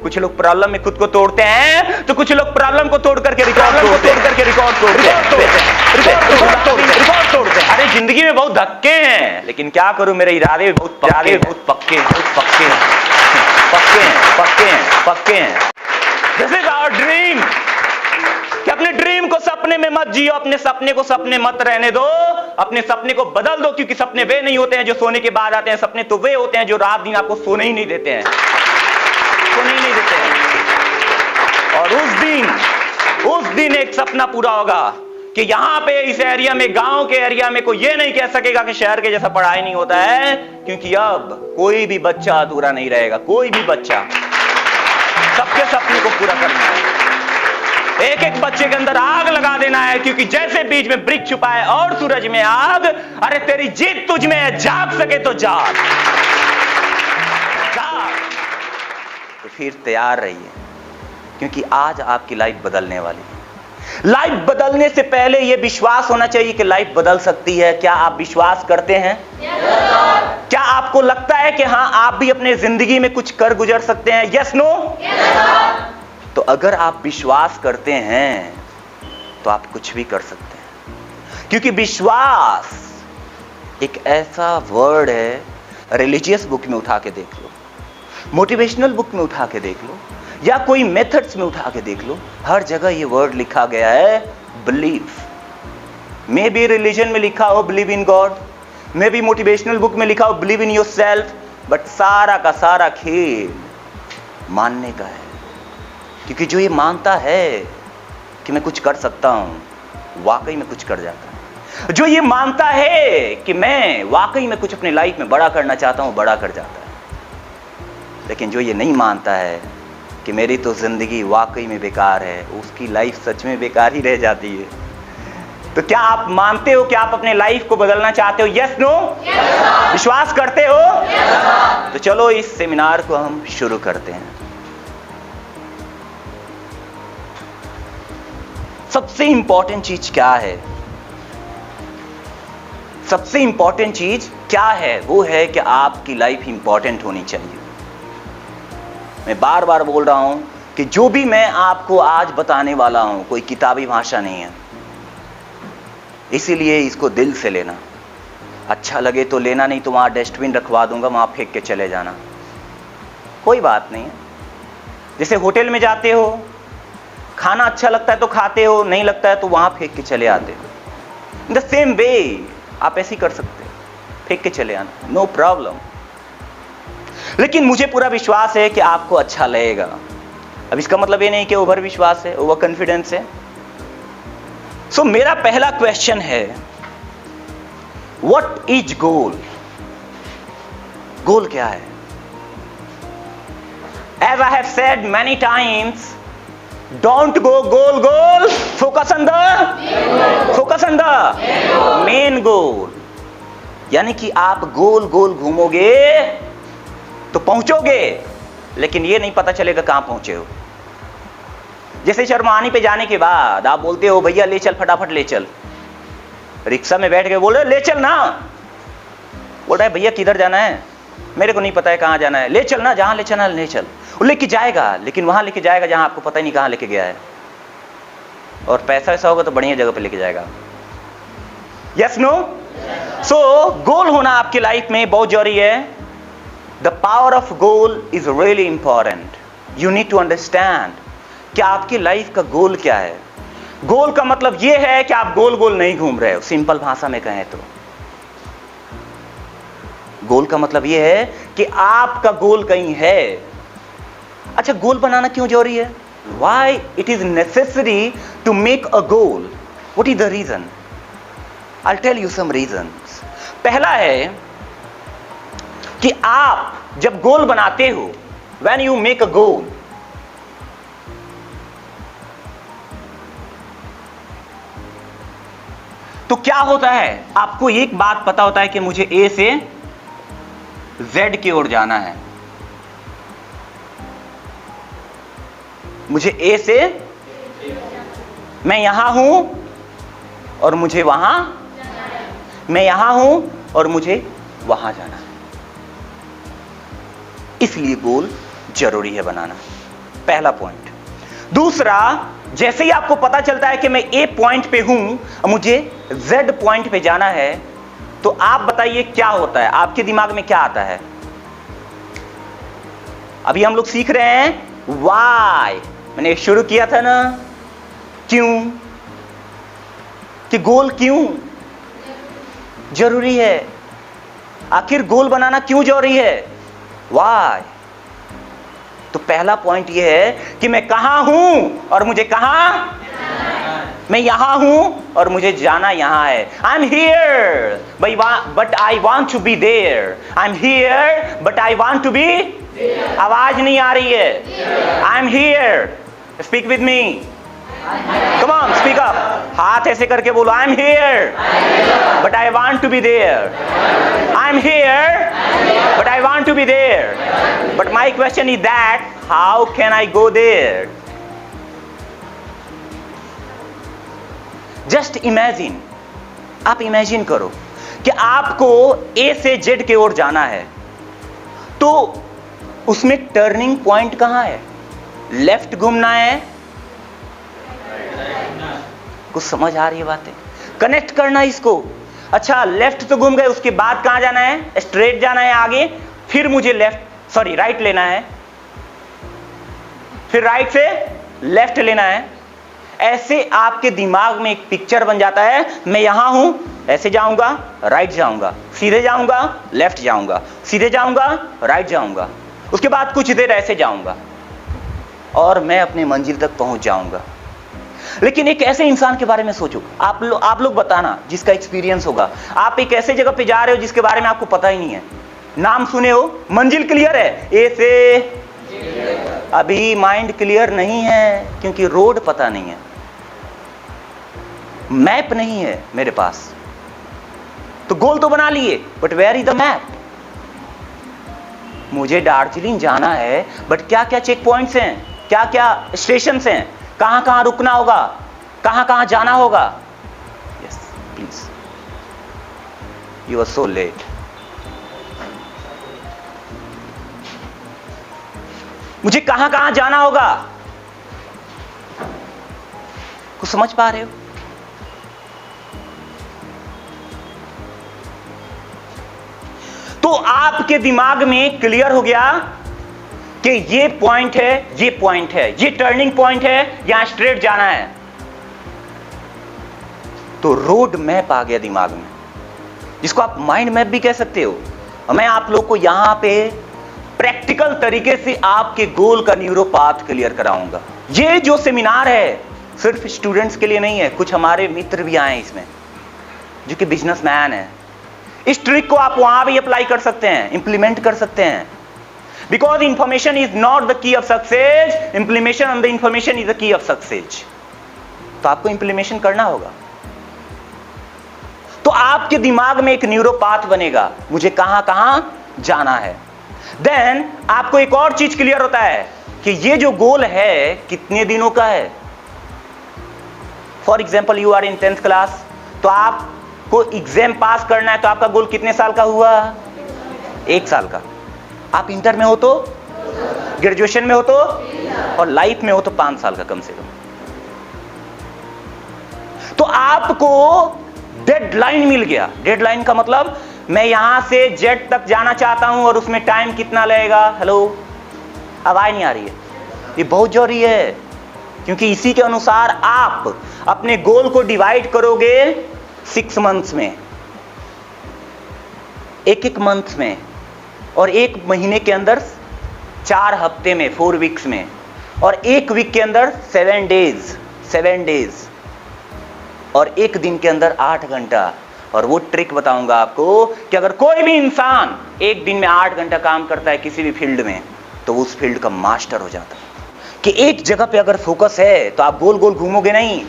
कुछ लोग प्रॉब्लम में खुद को तोड़ते हैं, तो कुछ लोग प्रॉब्लम को तोड़ करके रिकॉर्ड तोड़ते हैं। अरे जिंदगी में बहुत धक्के हैं, लेकिन क्या करूं, मेरे इरादे भी बहुत पक्के हैं। This is our dream. कि अपने ड्रीम को सपने में मत जियो, अपने सपने को सपने मत रहने दो, अपने सपने को बदल दो, क्योंकि सपने वे नहीं होते हैं जो सोने के बाद आते हैं, सपने तो वे होते हैं जो रात दिन आपको सोने ही नहीं देते हैं। और उस दिन एक सपना पूरा होगा कि यहां पे इस एरिया में, गांव के एरिया में कोई ये नहीं कह सकेगा कि शहर के जैसा पढ़ाई नहीं होता है, क्योंकि अब कोई भी बच्चा अधूरा नहीं रहेगा। कोई भी बच्चा, सबके सपने को पूरा करना है, एक एक बच्चे के अंदर आग लगा देना है, क्योंकि जैसे बीच में वृक्ष छुपा है और सूरज में आग, अरे तेरी जीत तुझ में है, जाग सके तो जाग। तो फिर तैयार रहिए, क्योंकि आज आपकी लाइफ बदलने वाली है। लाइफ बदलने से पहले यह विश्वास होना चाहिए कि लाइफ बदल सकती है। क्या आप विश्वास करते हैं? क्या आपको लगता है कि हां आप भी अपने जिंदगी में कुछ कर गुजर सकते हैं? Yes no? तो अगर आप विश्वास करते हैं तो आप कुछ भी कर सकते हैं, क्योंकि विश्वास एक ऐसा वर्ड है, रिलीजियस बुक में उठा के देख लो, मोटिवेशनल बुक में उठा के देख लो, या कोई मेथड्स में उठा के देख लो, हर जगह ये वर्ड लिखा गया है, बिलीव। मे बी रिलीजन में लिखा हो believe in God, may be motivational book में लिखा हो बिलीव इन योरसेल्फ, बट सारा का सारा खेल मानने का है। क्योंकि जो ये मानता है कि मैं कुछ कर सकता हूं, वाकई में कुछ कर जाता है। जो ये मानता है कि मैं वाकई में कुछ अपने लाइफ में बड़ा करना चाहता हूं, बड़ा कर जाता है। लेकिन जो ये नहीं मानता है कि मेरी तो जिंदगी वाकई में बेकार है, उसकी लाइफ सच में बेकार ही रह जाती है। तो क्या आप मानते हो कि आप अपने लाइफ को बदलना चाहते हो? Yes no? विश्वास करते हो? तो चलो इस सेमिनार को हम शुरू करते हैं। सबसे इंपॉर्टेंट चीज क्या है? सबसे इंपॉर्टेंट चीज क्या है? वो है कि आपकी लाइफ इंपॉर्टेंट होनी चाहिए। मैं बार बार बोल रहा हूं कि जो भी मैं आपको आज बताने वाला हूं, कोई किताबी भाषा नहीं है, इसीलिए इसको दिल से लेना। अच्छा लगे तो लेना, नहीं तो वहां डस्टबिन रखवा दूंगा, वहां फेंक के चले जाना, कोई बात नहीं है। जैसे होटल में जाते हो, खाना अच्छा लगता है तो खाते हो, नहीं लगता है तो वहां फेंक के चले आते हो। इन द सेम वे आप ऐसे ही कर सकते हो, फेंक के चले आना, नो प्रॉब्लम। लेकिन मुझे पूरा विश्वास है कि आपको अच्छा लगेगा। अब इसका मतलब ये नहीं कि ओवर विश्वास है, ओवर कॉन्फिडेंस है। सो मेरा पहला क्वेश्चन है, व्हाट इज गोल? गोल क्या है? As I have said many times, don't go goal, focus on the main goal। यानी कि आप गोल घूमोगे तो पहुंचोगे, लेकिन ये नहीं पता चलेगा कहां पहुंचे हो। जैसे शर्मानी पे जाने के बाद आप बोलते हो भैया ले चल, फटाफट ले चल, रिक्शा में बैठ के बोल रहे ले चल ना, बोल रहा है भैया किधर जाना है, मेरे को नहीं पता है कहां जाना है, ले चल ना, जहां ले चलना ले चल। वो लेके जाएगा, लेकिन वहां लेके जाएगा जहां आपको पता ही नहीं कहां लेके गया है, और पैसा ऐसा होगा तो बढ़िया जगह पे लेके जाएगा। Yes no? सो गोल होना आपकी लाइफ में बहुत जरूरी है। The power of goal is really important. You need to understand कि आपकी लाइफ का गोल क्या है। गोल का मतलब यह है कि आप गोल नहीं घूम रहे हो। सिंपल भाषा में कहें तो गोल का मतलब यह है कि आपका गोल कहीं है। अच्छा, गोल बनाना क्यों जरूरी है? Why it is necessary to make a goal? What is the reason? I'll tell you some reasons. पहला है कि आप जब गोल बनाते हो, when you make a goal, तो क्या होता है, आपको एक बात पता होता है कि मुझे A से Z की ओर जाना है, मुझे A से, मैं यहां हूं और मुझे वहां, मैं यहां हूं और मुझे वहां जाना है। इसलिए गोल जरूरी है बनाना। पहला पॉइंट। दूसरा, जैसे ही आपको पता चलता है कि मैं ए पॉइंट पे हूं और मुझे जेड पॉइंट पे जाना है, तो आप बताइए क्या होता है, आपके दिमाग में क्या आता है? अभी हम लोग सीख रहे हैं वाई, मैंने शुरू किया था ना, क्यों, कि गोल क्यों जरूरी है, आखिर गोल बनाना क्यों जरूरी है, वाई। तो पहला पॉइंट यह है कि मैं कहां हूं और मुझे कहां, मैं यहां हूं और मुझे जाना यहां है। I am here but I want to be there, I am here but I want to be, आवाज नहीं आ रही है, I am here, speak with me, come on speak up, हाथ ऐसे करके बोलो, I am here but I want to be there, I am here but I want to be there, but my question is that how can I go there? Just imagine, आप imagine करो कि आपको ए से Z की ओर जाना है, तो उसमें टर्निंग पॉइंट कहां है? लेफ्ट घूमना है, कुछ समझ आ रही है बातें? कनेक्ट करना इसको। अच्छा, लेफ्ट तो घूम गए, उसके बाद कहां जाना है? स्ट्रेट जाना है आगे, फिर मुझे राइट लेना है, फिर राइट से लेफ्ट लेना है। ऐसे आपके दिमाग में एक पिक्चर बन जाता है, मैं यहां हूं, ऐसे जाऊंगा, राइट जाऊंगा, सीधे जाऊंगा, लेफ्ट जाऊंगा, सीधे जाऊंगा, राइट जाऊंगा, उसके बाद कुछ देर ऐसे जाऊंगा और मैं अपनी मंजिल तक पहुंच जाऊंगा। लेकिन एक ऐसे इंसान के बारे में सोचो, आप लोग बताना जिसका एक्सपीरियंस होगा। आप एक ऐसे जगह पे जा रहे हो जिसके बारे में आपको पता ही नहीं है, नाम सुने हो, मंजिल क्लियर है, ए से, अभी माइंड क्लियर नहीं है क्योंकि रोड पता नहीं है, मैप नहीं है मेरे पास। तो गोल तो बना लिए, but where is the map? मुझे दार्जिलिंग जाना है, बट क्या क्या चेक पॉइंट्स हैं, क्या क्या स्टेशन हैं, कहां कहां रुकना होगा, कहां कहां जाना होगा? Yes please, you are so late. मुझे कहां कहां जाना होगा, कुछ समझ पा रहे हो? तो आपके दिमाग में क्लियर हो गया कि ये पॉइंट है, ये पॉइंट है, ये टर्निंग पॉइंट है, यहां स्ट्रेट जाना है। तो रोड मैप आ गया दिमाग में, जिसको आप माइंड मैप भी कह सकते हो। और मैं आप लोग को यहां पे प्रैक्टिकल तरीके से आपके गोल का न्यूरो पाथ क्लियर कराऊंगा। ये जो सेमिनार है सिर्फ स्टूडेंट्स के लिए नहीं है, कुछ हमारे मित्र भी आए इसमें जो कि बिजनेसमैन है। इस ट्रिक को आप वहां भी अप्लाई कर सकते हैं, इंप्लीमेंट कर सकते हैं। Because information is not the key of success, implementation on the information is the key of success. तो आपको इंप्लीमेशन करना होगा। तो आपके दिमाग में एक न्यूरोपाथ बनेगा, मुझे कहां कहां जाना है। देन आपको एक और चीज क्लियर होता है कि ये जो गोल है कितने दिनों का है। For example you are in 10th class, तो आपको एग्जाम पास करना है, तो आपका गोल कितने साल का हुआ? 1 साल का। आप इंटर में हो तो, ग्रेजुएशन में हो तो, और लाइफ में हो तो 5 साल का कम से कम। तो आपको डेडलाइन मिल गया। डेडलाइन का मतलब मैं यहां से जेड तक जाना चाहता हूं और उसमें टाइम कितना लगेगा। हेलो, आवाज नहीं आ रही है? ये बहुत जरूरी है, क्योंकि इसी के अनुसार आप अपने गोल को डिवाइड करोगे 6 मंथ्स में, एक मंथ में, और 1 महीने के अंदर 4 हफ्ते में, 4 वीक्स में, और 1 वीक के अंदर 7 डेज, और 1 दिन के अंदर 8 घंटा। और वो ट्रिक बताऊंगा आपको कि अगर कोई भी इंसान 1 दिन में 8 घंटा काम करता है किसी भी फील्ड में, तो उस फील्ड का मास्टर हो जाता है। कि एक जगह पे अगर फोकस है तो आप गोल गोल घूमोगे नहीं,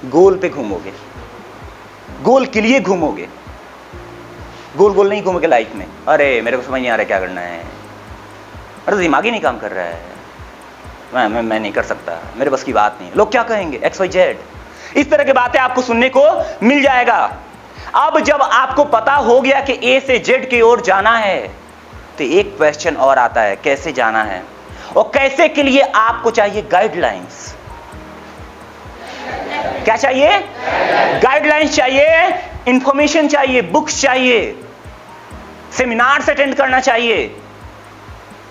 गोल पे घूमोगे, गोल के लिए घूमोगे, गोल गोल नहीं घूमोगे लाइफ में। अरे मेरे को समझ नहीं आ रहा क्या करना है, अरे दिमाग ही नहीं काम कर रहा है, मैं नहीं कर सकता, मेरे बस की बात नहीं है, लोग क्या कहेंगे, XYZ, इस तरह की बातें आपको सुनने को मिल जाएगा। अब जब आपको पता हो गया कि A से Z की ओर जाना है, तो एक क्वेश्चन और आता है, कैसे जाना है। और कैसे के लिए आपको चाहिए गाइडलाइंस। क्या चाहिए? गाइडलाइंस चाहिए, इंफॉर्मेशन चाहिए, बुक्स चाहिए, सेमिनार्स अटेंड करना चाहिए,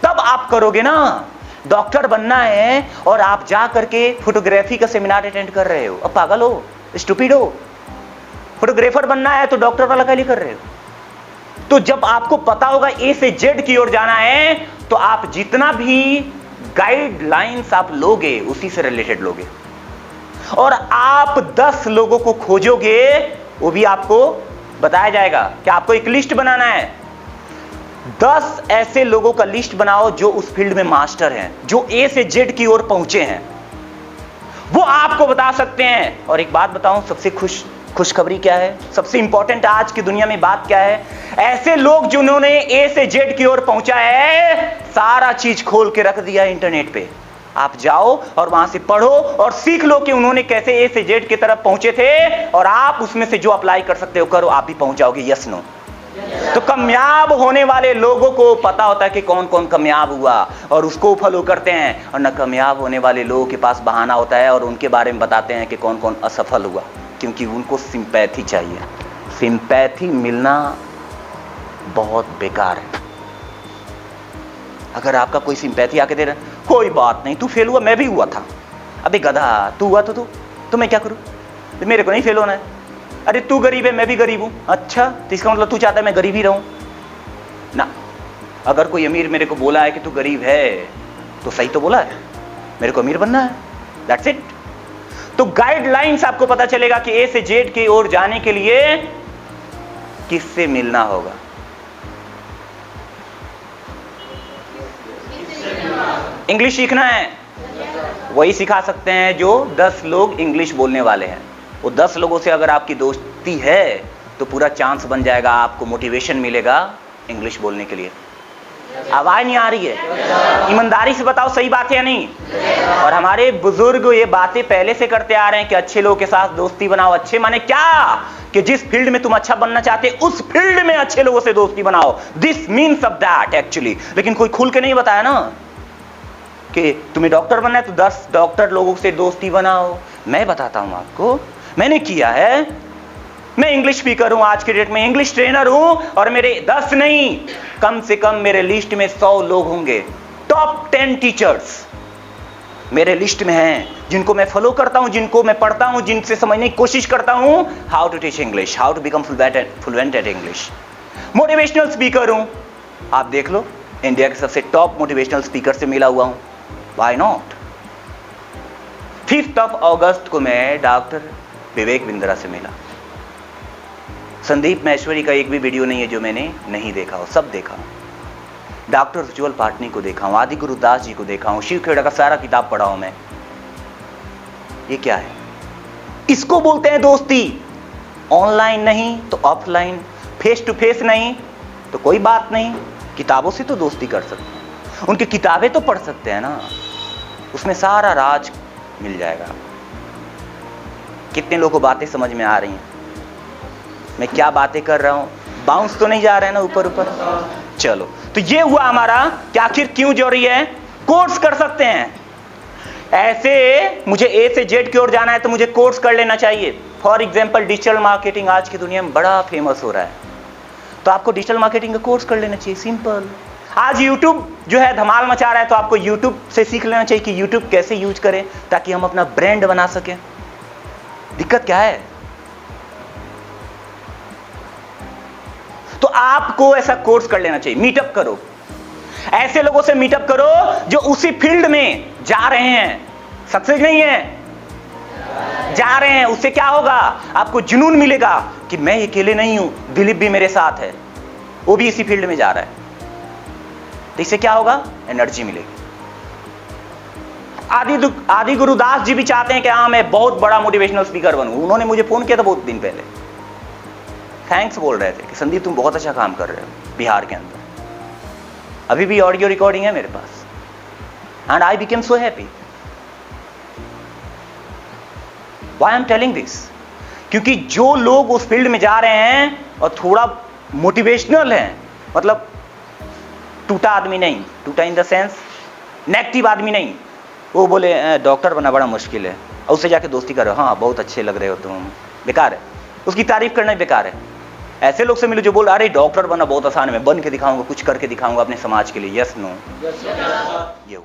तब आप करोगे ना। डॉक्टर बनना है और आप जा करके फोटोग्राफी का सेमिनार अटेंड कर रहे हो, अब पागल हो, स्टूपिड हो। फोटोग्राफर बनना है तो डॉक्टर वाला क्या कर रहे हो? तो जब आपको पता होगा ए से जेड की ओर जाना है, तो आप जितना भी गाइडलाइंस आप लोगे उसी से रिलेटेड लोगे, और आप 10 लोगों को खोजोगे, वो भी आपको बताया जाएगा कि आपको एक लिस्ट बनाना है। 10 ऐसे लोगों का लिस्ट बनाओ जो उस फील्ड में मास्टर हैं, जो ए से जेड की ओर पहुंचे हैं, वो आपको बता सकते हैं। और एक बात बताऊं, सबसे खुशखबरी क्या है, सबसे इंपॉर्टेंट आज की दुनिया में बात क्या है, ऐसे लोग जिन्होंने ए से जेड की ओर पहुंचा है, सारा चीज खोल के रख दिया इंटरनेट पे। आप जाओ और वहां से पढ़ो और सीख लो कि उन्होंने कैसे ए से जेड की तरफ पहुंचे थे, और आप उसमें से जो अप्लाई कर सकते हो करो, आप भी पहुंच जाओगे। Yes no? तो कामयाब होने वाले लोगों को पता होता है कि कौन कौन कामयाब हुआ और उसको फॉलो करते हैं, और न कामयाब होने वाले लोगों के पास बहाना होता है और उनके बारे में बताते हैं कि कौन कौन असफल हुआ, क्योंकि उनको सिंपैथी चाहिए। सिंपैथी मिलना बहुत बेकार है। अगर आपका कोई सिंपैथी आके दे रहा है, कोई बात नहीं, तू फेल हुआ, मैं भी हुआ था, अबे गधा, तू हुआ तो मैं क्या करूं, तो मेरे को नहीं फेल होना है। अरे तू गरीब है, मैं भी गरीब हूं, अच्छा तो इसका मतलब तू चाहता है मैं गरीब ही रहूं ना। अगर कोई अमीर मेरे को बोला है कि तू गरीब है, तो सही तो बोला है, मेरे को अमीर बनना है, दैट्स इट। तो गाइडलाइंस आपको पता चलेगा कि ए से जेड की ओर जाने के लिए किससे मिलना होगा। इंग्लिश सीखना है, वही सिखा सकते हैं जो 10 लोग इंग्लिश बोलने वाले हैं। वो 10 लोगों से अगर आपकी दोस्ती है तो पूरा चांस बन जाएगा, आपको मोटिवेशन मिलेगा इंग्लिश बोलने के लिए। आवाज नहीं आ रही है? ईमानदारी से बताओ, सही बात है या नहीं? और हमारे बुजुर्ग ये बातें पहले से करते आ रहे हैं कि अच्छे लोगों के साथ दोस्ती बनाओ। अच्छे माने क्या? कि जिस फील्ड में तुम अच्छा बनना चाहते उस फील्ड में अच्छे लोगों से दोस्ती बनाओ। This means of that actually. लेकिन कोई खुल के नहीं बताया ना कि तुम्हें डॉक्टर बनना है तो 10 डॉक्टर लोगों से दोस्ती बनाओ। मैं बताता हूं आपको, मैंने किया है। मैं इंग्लिश स्पीकर हूं, आज के डेट में इंग्लिश ट्रेनर हूं, और मेरे 10 नहीं, कम से कम मेरे लिस्ट में 100 लोग होंगे। टॉप 10 टीचर्स मेरे लिस्ट में हैं, जिनको मैं फॉलो करता हूं, जिनको मैं पढ़ता हूं, जिनसे समझने की कोशिश करता हूं how to teach English, how to become fluent at English. Motivational speaker हूं, आप देख लो, इंडिया के सबसे टॉप मोटिवेशनल स्पीकर से मिला हुआ हूं। Why not? 5 अगस्त को मैं डॉक्टर विवेक बिंद्रा से मिला। संदीप महेश्वरी का एक भी वीडियो नहीं है जो मैंने नहीं देखा हो, सब देखा हूं। डॉक्टर उज्ज्वल पाटनी को देखा हूं, आदि गुरुदास जी को देखा हूं, शिव खेड़ा का सारा किताब पढ़ा हूं मैं। ये क्या है? इसको बोलते हैं दोस्ती। ऑनलाइन नहीं तो ऑफलाइन, फेस टू फेस नहीं तो कोई बात नहीं, किताबों से तो दोस्ती कर सकते हैं, उनकी किताबें तो पढ़ सकते हैं ना, उसमें सारा राज मिल जाएगा। कितने लोगों को बातें समझ में आ रही हैं? मैं क्या बातें कर रहा हूं? बाउंस तो नहीं जा रहे हैं ना ऊपर ऊपर? चलो, तो ये हुआ हमारा कि आखिर क्यों जरूरी है। कोर्स कर सकते हैं, ऐसे मुझे ए से जेड की ओर जाना है तो मुझे कोर्स कर लेना चाहिए। फॉर एग्जाम्पल, डिजिटल मार्केटिंग आज की दुनिया में बड़ा फेमस हो रहा है, तो आपको डिजिटल मार्केटिंग का कोर्स कर लेना चाहिए, सिंपल। आज यूट्यूब जो है धमाल मचा रहा है, तो आपको यूट्यूब से सीख लेना चाहिए कि यूट्यूब कैसे यूज करें ताकि हम अपना ब्रांड बना सकें। दिक्कत क्या है? तो आपको ऐसा कोर्स कर लेना चाहिए। मीटअप करो, ऐसे लोगों से मीटअप करो जो उसी फील्ड में जा रहे हैं, सक्सेस नहीं है, जा रहे हैं। उससे क्या होगा? आपको जुनून मिलेगा कि मैं अकेले नहीं हूं, दिलीप भी मेरे साथ है, वो भी इसी फील्ड में जा रहा है। तो इससे क्या होगा? एनर्जी मिलेगी। आदि गुरुदास जी भी चाहते हैं कि हाँ मैं बहुत बड़ा मोटिवेशनल स्पीकर बनूं। उन्होंने मुझे फोन किया था बहुत दिन पहले, थैंक्स बोल रहे थे कि संदीप तुम बहुत अच्छा काम कर रहे हो बिहार के अंदर। अभी भी ऑडियो रिकॉर्डिंग है मेरे पास, and I became so happy. Why I am telling this? क्योंकि जो लोग उस फील्ड में जा रहे हैं और थोड़ा मोटिवेशनल हैं, मतलब टूटा आदमी नहीं, टूटा इन द सेंस नेगेटिव आदमी नहीं। वो बोले डॉक्टर बनना बड़ा मुश्किल है, और उससे जाके दोस्ती करो, हाँ बहुत अच्छे लग रहे हो तुम, बेकार है, उसकी तारीफ करना ही बेकार है। ऐसे लोग से मिलो जो बोल अरे डॉक्टर बनना बहुत आसान है, मैं बन के दिखाऊंगा, कुछ करके दिखाऊंगा अपने समाज के लिए। यस नो, ये